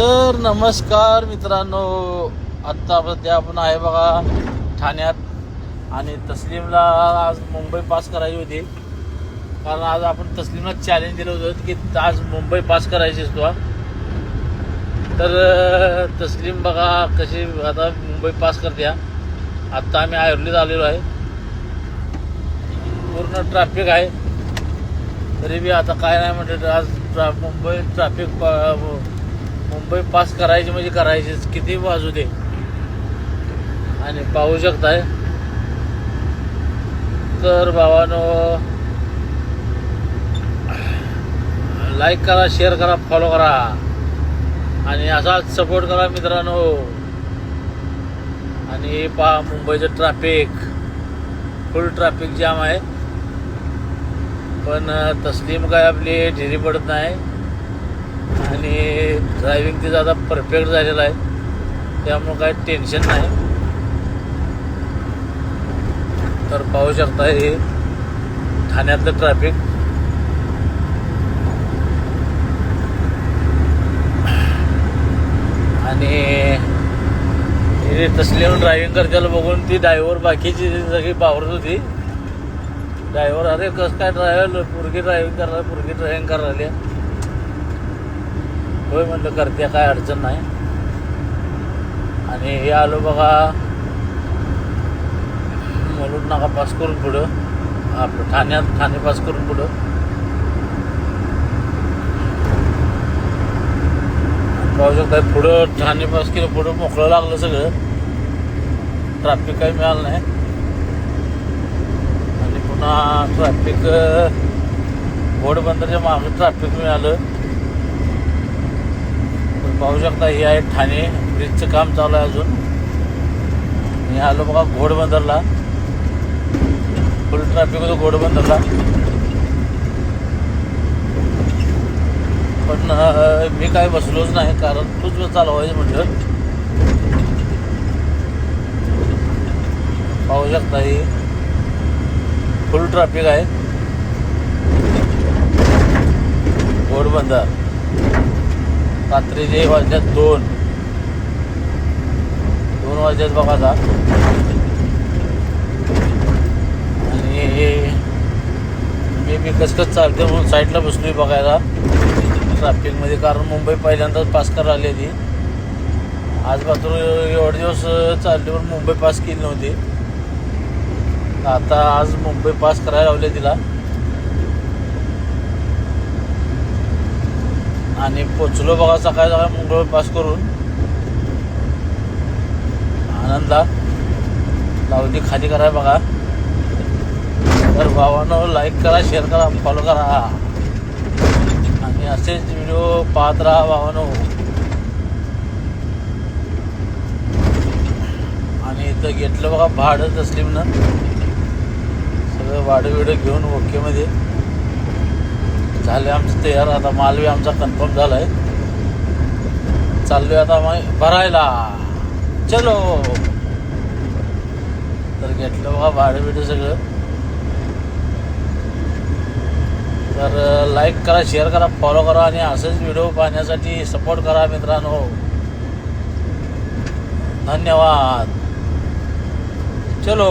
तर नमस्कार मित्रांनो, आत्ता सध्या आपण आहे बघा ठाण्यात. आणि तस्लीमला आज मुंबई पास करायची होती, कारण आज आपण तस्लीमला चॅलेंज दिलं होतं की आज मुंबई पास करायची तुला. तर तस्लीम बघा कशी आता मुंबई पास करते. आत्ता आम्ही ऐरोलीत आलेलो आहे, पूर्ण ट्रॅफिक आहे. तरी बी आता काय नाही म्हणते, आज मुंबई ट्रॅफिक मुंबई पास करायची म्हणजे करायचीच, किती वाजू दे. आणि पाहू शकताय. तर भावानो, लाईक करा, शेअर करा, फॉलो करा आणि असाच सपोर्ट करा मित्रांनो. आणि पहा मुंबईचं ट्रॅफिक, फुल ट्रॅफिक जाम आहे. पण तस्लीम काय आपली ढिरी पडत नाही आणि ड्रायव्हिंग तिचं आता परफेक्ट झालेलं आहे, त्यामुळं काही टेन्शन नाही. तर पाहू शकता हे ठाण्यातलं ट्रॅफिक. आणि तस्लीम ड्रायव्हिंग करताना बघून ती ड्रायव्हर बाकीची सगळी बावरत होती. ड्रायव्हर अरे कसं काय ड्रायव्हर पुरगी ड्रायव्हिंग करायला, पुरगी ड्रायव्हिंग करायला. होय म्हटलं करते, काय अडचण नाही. आणि हे आलो बघा मुलुंड नाका पास करून पुढं आपलं ठाणे पास करून पुढं. पाहू शकता पुढं ठाणे पास केलं, पुढं मोकळं लागलं सगळं, ट्रॅफिक काही मिळालं नाही. आणि पुन्हा ट्रॅफिक घोडबंदरच्या मागे ट्रॅफिक मिळालं. पाहू शकता हे आहे ठाणे, ब्रिजचं काम चालू आहे अजून. मी आलो बघा घोडबंदरला, फुल ट्रॅफिक होतं घोडबंदरला. पण मी काय बसलोच नाही, कारण तूच चालवायचं म्हटलं. पाहू शकता ही फुल ट्रॅफिक आहे घोडबंदर. रात्रीचे वाजल्यात 2 वाजल्यात बघा आता. आणि मी कसं चालते म्हणून साईडला बसलोय बघायला ट्रॅफिकमध्ये, कारण मुंबई पहिल्यांदाच पास करायला आली ती. आजपासून एवढे दिवस चालल्यावर मुंबई पास केली नव्हती, आता आज मुंबई पास करायला लावले तिला. आणि पोचलो बघा सकाळी मुंबई पास करून आनंदला. लावली खाली करा बघा. तर भावांनो, लाईक करा, शेअर करा, फॉलो करा आणि असेच व्हिडिओ पाहत राहा भावांनो. आणि इथं घेतलं बघा भाडं तस्लीमनं, सगळं भाडं बिडं घेऊन ओकेमध्ये झाले आमचं तयार. आता माल बी आमचा कन्फर्म झाला आहे, चाललोय आता मग भरायला. चलो. तर घेतलं बघा भाडं बिडं सगळं. तर लाईक करा, शेअर करा, फॉलो करा आणि असंच व्हिडिओ पाहण्यासाठी सपोर्ट करा मित्रांनो. धन्यवाद. चलो.